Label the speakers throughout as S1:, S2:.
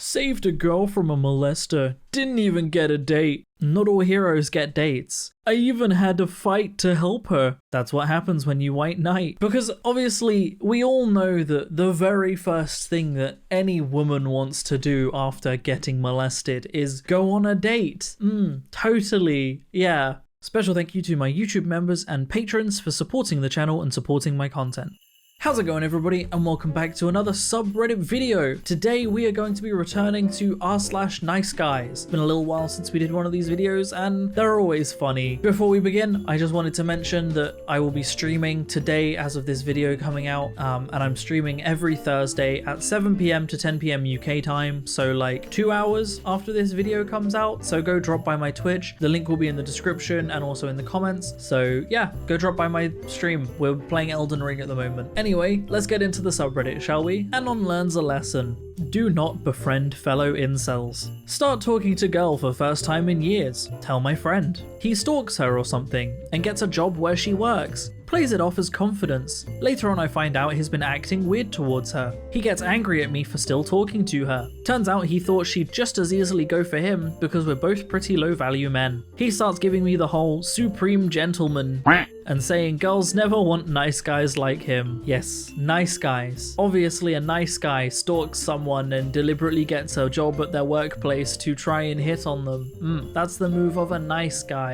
S1: Saved a girl from a molester. Didn't even get a date. Not all heroes get dates. I even had to fight to help her. That's what happens when you white knight. Because obviously, we all know that the very first thing that any woman wants to do after getting molested is go on a date. Totally. Yeah. Special thank you to my YouTube members and patrons for supporting the channel and supporting my content. How's it going, everybody, and welcome back to another subreddit video. Today we are going to be returning to r/niceguys. It's been a little while since we did one of these videos and they're always funny. Before we begin, I just wanted to mention that I will be streaming today as of this video coming out, and I'm streaming every Thursday at 7 PM to 10 PM UK time, so like 2 hours after this video comes out. So go drop by my Twitch. The link will be in the description and also in the comments. So yeah, go drop by my stream. We're playing Elden Ring at the moment. Anyway, let's get into the subreddit, shall we? Anon learns a lesson. Do not befriend fellow incels. Start talking to girl for first time in years. Tell my friend. He stalks her or something and gets a job where she works. Plays it off as confidence. Later on I find out he's been acting weird towards her. He gets angry at me for still talking to her. Turns out he thought she'd just as easily go for him because we're both pretty low value men. He starts giving me the whole supreme gentleman and saying girls never want nice guys like him. Yes, nice guys. Obviously a nice guy stalks someone and deliberately gets a job at their workplace to try and hit on them. That's the move of a nice guy.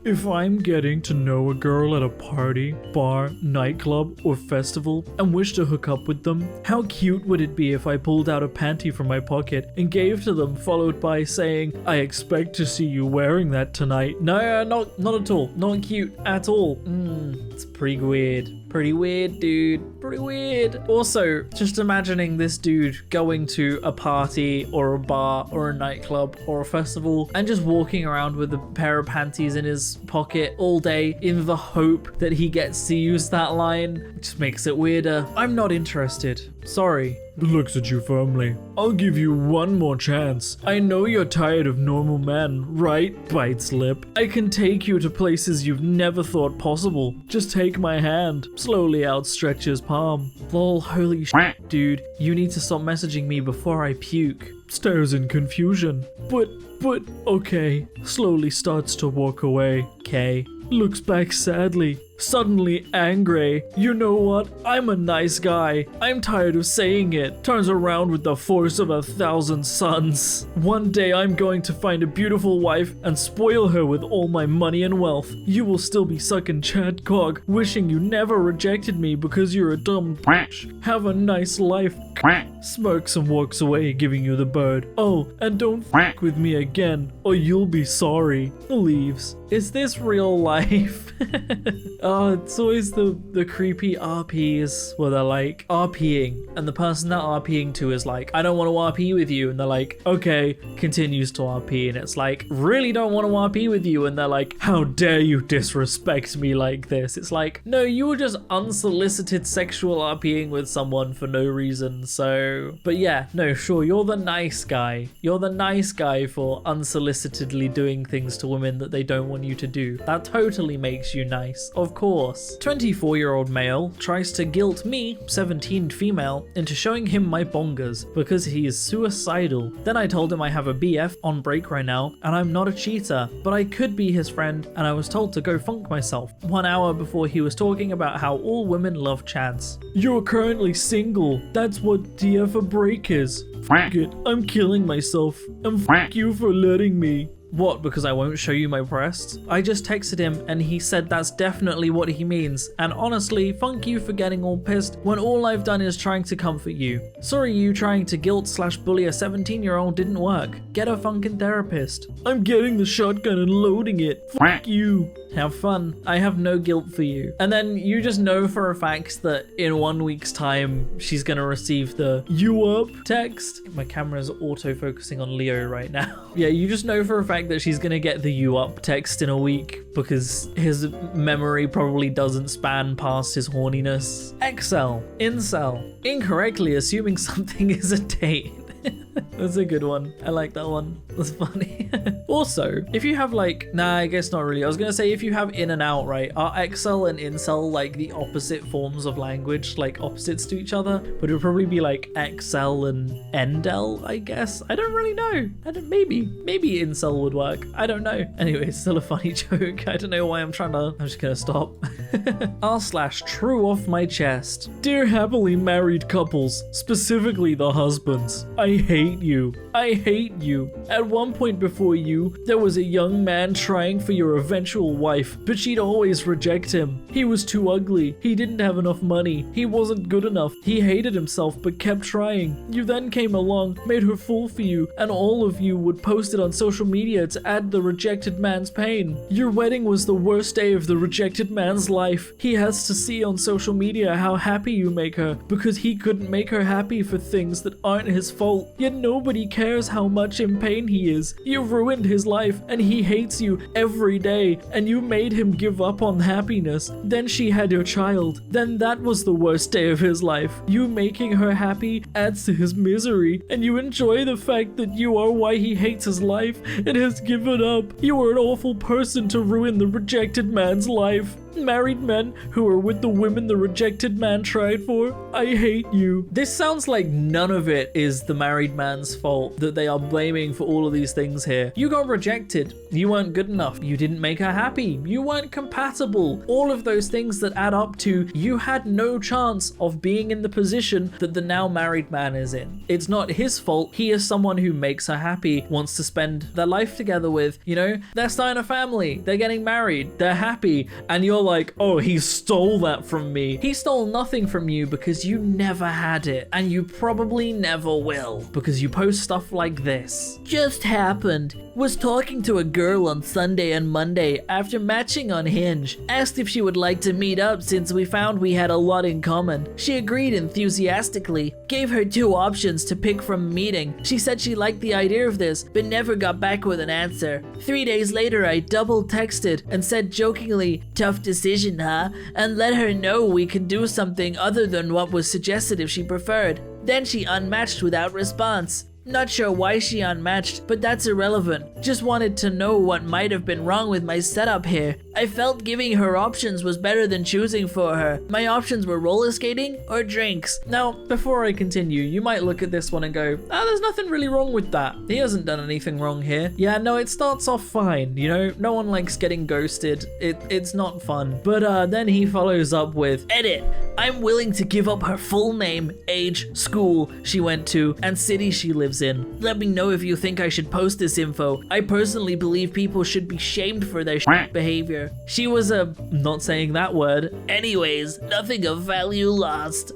S1: If I'm getting to know a girl at a party, bar, nightclub, or festival and wish to hook up with them, how cute would it be if I pulled out a panty from my pocket and gave to them, followed by saying, I expect to see you wearing that tonight. No, not at all. Not cute at all. It's pretty weird. Pretty weird, dude. Pretty weird. Also, just imagining this dude going to a party or a bar or a nightclub or a festival and just walking around with a pair of panties in his pocket all day in the hope that he gets to use that line. It just makes it weirder. I'm not interested. Sorry. Looks at you firmly. I'll give you one more chance. I know you're tired of normal men, right? Bites lip. I can take you to places you've never thought possible. Just take my hand. Slowly outstretches palm. Lol, holy shit, dude. You need to stop messaging me before I puke. Stares in confusion. But, okay. Slowly starts to walk away. Okay. Looks back sadly. Suddenly angry. You know what? I'm a nice guy. I'm tired of saying it. Turns around with the force of 1,000 suns. One day I'm going to find a beautiful wife and spoil her with all my money and wealth. You will still be sucking Chad cock, wishing you never rejected me because you're a dumb bitch. Have a nice life. Smirks and walks away, giving you the bird. Oh, and don't fuck with me again, or you'll be sorry. Leaves. Is this real life? It's always the creepy RPs where they're like RPing, and the person they're RPing to is like, I don't want to RP with you, and they're like, okay, continues to RP, and it's like, really don't want to RP with you, and they're like, how dare you disrespect me like this? It's like, no, you were just unsolicited sexual RPing with someone for no reason. So, but yeah, no, sure, you're the nice guy. You're the nice guy for unsolicitedly doing things to women that they don't want you to do. That totally makes you nice, of course. 24-year-old male tries to guilt me, 17 female, into showing him my bongers because he is suicidal. Then I told him I have a BF on break right now and I'm not a cheater, but I could be his friend, and I was told to go funk myself 1 hour before he was talking about how all women love Chads. You're currently single. That's what DF a break is. Fuck it, I'm killing myself, and fuck you for letting me. What, because I won't show you my breasts? I just texted him and he said that's definitely what he means, and honestly, thank you for getting all pissed when all I've done is trying to comfort you. Sorry you trying to guilt/bully a 17-year-old didn't work. Get a funkin' therapist. I'm getting the shotgun and loading it. Fuck you. Have fun. I have no guilt for you. And then you just know for a fact that in 1 week's time, she's gonna receive the "you up" text. My camera's auto-focusing on Leo right now. Yeah, you just know for a fact that she's gonna get the "you up" text in a week because his memory probably doesn't span past his horniness. Excel. Incel. Incorrectly assuming something is a date. That's a good one. I like that one. That's funny. Also, if you have like, nah, I guess not really. I was gonna say if you have in and out, right? Are excel and incel like the opposite forms of language, like opposites to each other? But it would probably be like excel and endel, I guess. I don't really know. Maybe incel would work. I don't know. Anyway, it's still a funny joke. I don't know why I'm just gonna stop. r/true off my chest. Dear happily married couples, specifically the husbands, I hate you. I hate you. At one point before you, there was a young man trying for your eventual wife, but she'd always reject him. He was too ugly. He didn't have enough money. He wasn't good enough. He hated himself but kept trying. You then came along, made her fall for you, and all of you would post it on social media to add the rejected man's pain. Your wedding was the worst day of the rejected man's life. He has to see on social media how happy you make her, because he couldn't make her happy for things that aren't his fault. Yet nobody cares how much in pain he is. You ruined his life, and he hates you every day, and you made him give up on happiness. Then she had your child. Then that was the worst day of his life. You making her happy adds to his misery, and you enjoy the fact that you are why he hates his life and has given up. You are an awful person to ruin the rejected man's life. Married men who are with the women the rejected man tried for, I hate you. This sounds like none of it is the married man's fault, that they are blaming for all of these things here. You got rejected. You weren't good enough. You didn't make her happy. You weren't compatible. All of those things that add up to you had no chance of being in the position that the now married man is in. It's not his fault. He is someone who makes her happy, wants to spend their life together with, you know, they're starting a family, they're getting married, they're happy, and you're like, oh, he stole that from me. He stole nothing from you because you never had it, and you probably never will, because you post stuff like this. Just happened. Was talking to a girl on Sunday and Monday after matching on Hinge. Asked if she would like to meet up since we found we had a lot in common. She agreed enthusiastically. Gave her 2 options to pick from a meeting. She said she liked the idea of this, but never got back with an answer. 3 days later, I double texted and said jokingly, tough decision, huh? And let her know we could do something other than what was suggested if she preferred. Then she unmatched without response. Not sure why she unmatched, but that's irrelevant. Just wanted to know what might have been wrong with my setup here. I felt giving her options was better than choosing for her. My options were roller skating or drinks. Now, before I continue, you might look at this one and go, there's nothing really wrong with that. He hasn't done anything wrong here. Yeah, no, it starts off fine, you know? No one likes getting ghosted. It's not fun. But then he follows up with, edit, I'm willing to give up her full name, age, school she went to, and city she lives in. Let me know if you think I should post this info. I personally believe people should be shamed for their behavior. She was not saying that word. Anyways, nothing of value lost.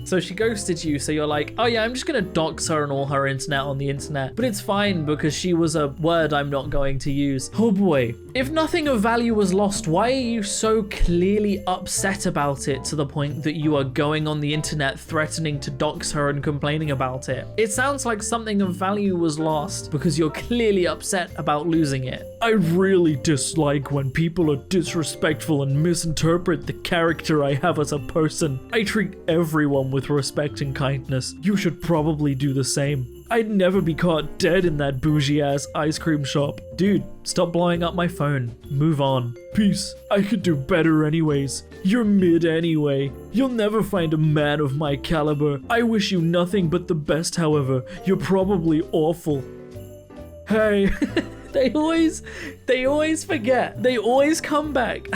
S1: So she ghosted you, so you're like, oh yeah, I'm just gonna dox her and all her internet on the internet. But it's fine because she was a word I'm not going to use. Oh boy. If nothing of value was lost, why are you so clearly upset about it to the point that you are going on the internet threatening to dox her and complaining about it? It sounds like something of value was lost because you're clearly upset about losing it. I really dislike when people are disrespectful and misinterpret the character I have as a person. I treat everyone with respect and kindness. You should probably do the same. I'd never be caught dead in that bougie ass ice cream shop. Dude, stop blowing up my phone. Move on. Peace. I could do better anyways. You're mid anyway. You'll never find a man of my caliber. I wish you nothing but the best, however. You're probably awful. Hey. They always forget. They always come back.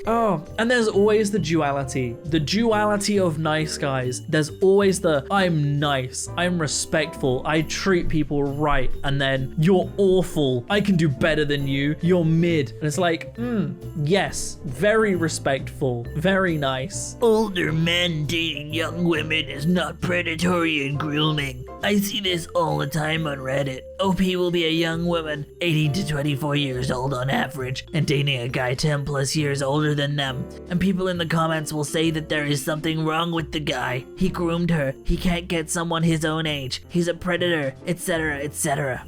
S1: Oh, and there's always the duality of nice guys. There's always the, I'm nice, I'm respectful, I treat people right, and then you're awful, I can do better than you, you're mid. And it's like, yes, very respectful, very nice. Older men dating young women is not predatory and grooming. I see this all the time on Reddit. OP will be a young woman, 18 to 24 years old on average, and dating a guy 10 plus years older than them. And people in the comments will say that there is something wrong with the guy. He groomed her, he can't get someone his own age, he's a predator, etc, etc.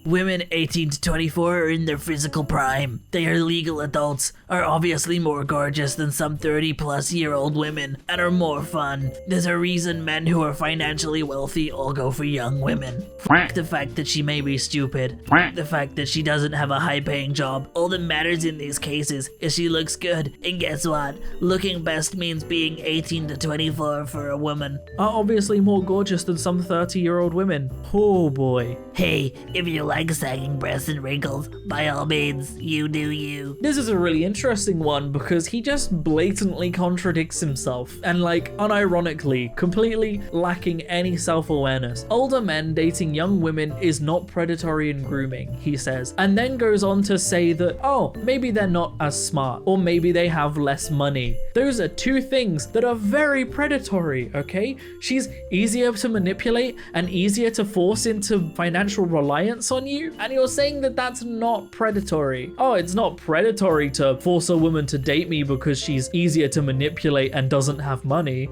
S2: Women 18 to 24 are in their physical prime. They are legal adults, are obviously more gorgeous than some 30-plus-year-old women, and are more fun. There's a reason men who are financially wealthy all go for young women. F the fact that she may be stupid. F the fact that she doesn't have a high-paying job. All that matters in these cases is she looks good. And guess what? Looking best means being 18 to 24 for a woman.
S1: Are obviously more gorgeous than some 30-year-old women. Oh boy.
S2: Hey, if you like sagging breasts and wrinkles, by all means, you do you.
S1: This is a really interesting one because he just blatantly contradicts himself and like unironically, completely lacking any self-awareness. Older men dating young women is not predatory and grooming, he says, and then goes on to say that, oh, maybe they're not as smart or maybe they have less money. Those are two things that are very predatory, okay? She's easier to manipulate and easier to force into financial reliance on you, and you're saying that that's not predatory. Oh, it's not predatory to force a woman to date me because she's easier to manipulate and doesn't have money.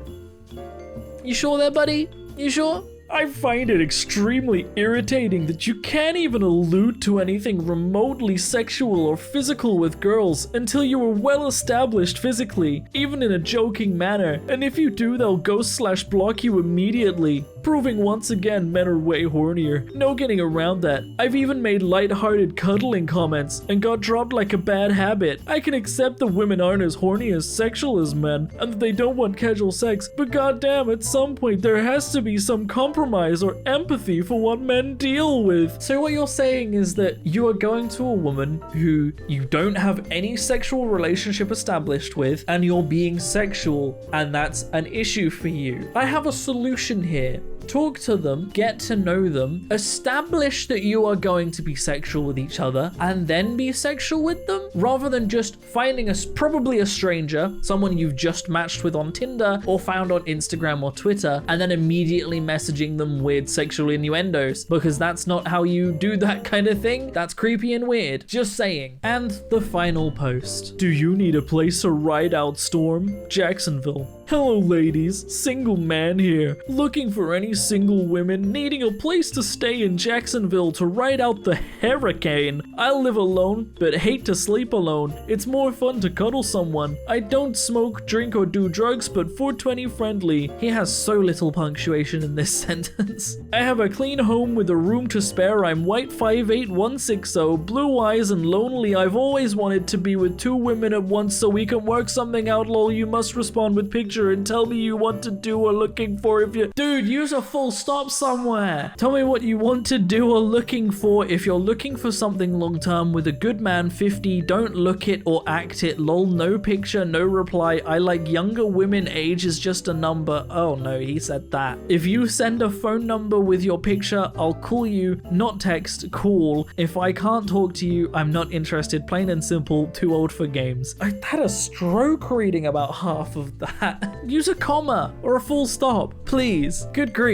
S1: You sure there, buddy? You sure? I find it extremely irritating that you can't even allude to anything remotely sexual or physical with girls until you are well established physically, even in a joking manner, and if you do, they'll ghost/block you immediately, proving once again men are way hornier. No getting around that. I've even made light-hearted cuddling comments and got dropped like a bad habit. I can accept that women aren't as horny as sexual as men and that they don't want casual sex, but goddamn, at some point there has to be some compromise or empathy for what men deal with. So what you're saying is that you are going to a woman who you don't have any sexual relationship established with and you're being sexual, and that's an issue for you. I have a solution here. Talk to them, get to know them, establish that you are going to be sexual with each other, and then be sexual with them, rather than just finding probably a stranger, someone you've just matched with on Tinder or found on Instagram or Twitter, and then immediately messaging them weird sexual innuendos, because that's not how you do that kind of thing. That's creepy and weird. Just saying. And the final post. Do you need a place to ride out storm? Jacksonville. Hello ladies, single man here, looking for any single women needing a place to stay in Jacksonville to ride out the hurricane. I live alone, but hate to sleep alone. It's more fun to cuddle someone. I don't smoke, drink, or do drugs, but 420 friendly. He has so little punctuation in this sentence. I have a clean home with a room to spare. I'm white 5'8", 160, blue eyes and lonely. I've always wanted to be with two women at once so we can work something out, lol. You must respond with picture and tell me you want to do or looking for if you— Dude, use a full stop somewhere. Tell me what you want to do or looking for. If you're looking for something long term with a good man, 50, don't look it or act it, lol. No picture, no reply. I like younger women, age is just a number. Oh no, he said that. If you send a phone number with your picture, I'll call you, not text, call. If I can't talk to you, I'm not interested, plain and simple, too old for games. I had a stroke reading about half of that. Use a comma or a full stop, please. Good grief.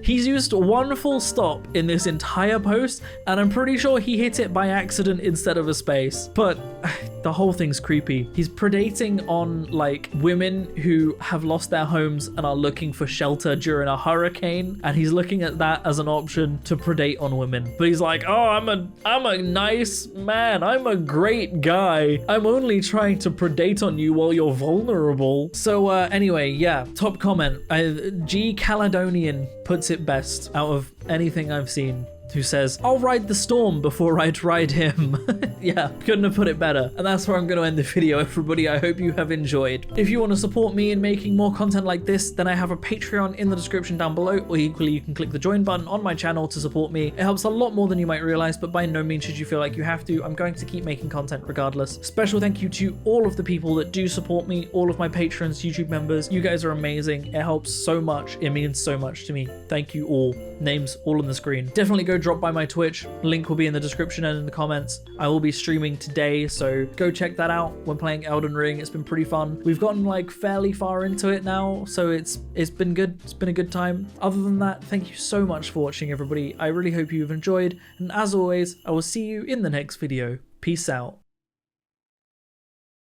S1: He's used one full stop in this entire post, and I'm pretty sure he hit it by accident instead of a space. But the whole thing's creepy. He's predating on like women who have lost their homes and are looking for shelter during a hurricane, and he's looking at that as an option to predate on women. But he's like, oh, I'm a nice man. I'm a great guy. I'm only trying to predate on you while you're vulnerable. So anyway, yeah, top comment. G Caledonian puts it best out of anything I've seen, who says, I'll ride the storm before I'd ride him. Yeah, couldn't have put it better. And that's where I'm going to end the video, everybody. I hope you have enjoyed. If you want to support me in making more content like this, then I have a Patreon in the description down below, or equally you can click the join button on my channel to support me. It helps a lot more than you might realize, but by no means should you feel like you have to. I'm going to keep making content regardless. Special thank you to all of the people that do support me, all of my patrons, YouTube members. You guys are amazing. It helps so much. It means so much to me. Thank you all. Names all on the screen. Definitely go drop by my Twitch. Link will be in the description and in the comments. I will be streaming today, so go check that out. We're playing Elden Ring. It's been pretty fun. We've gotten like fairly far into it now, so it's been good. It's been a good time. Other than that, thank you so much for watching, everybody. I really hope you've enjoyed, and as always, I will see you in the next video. Peace out.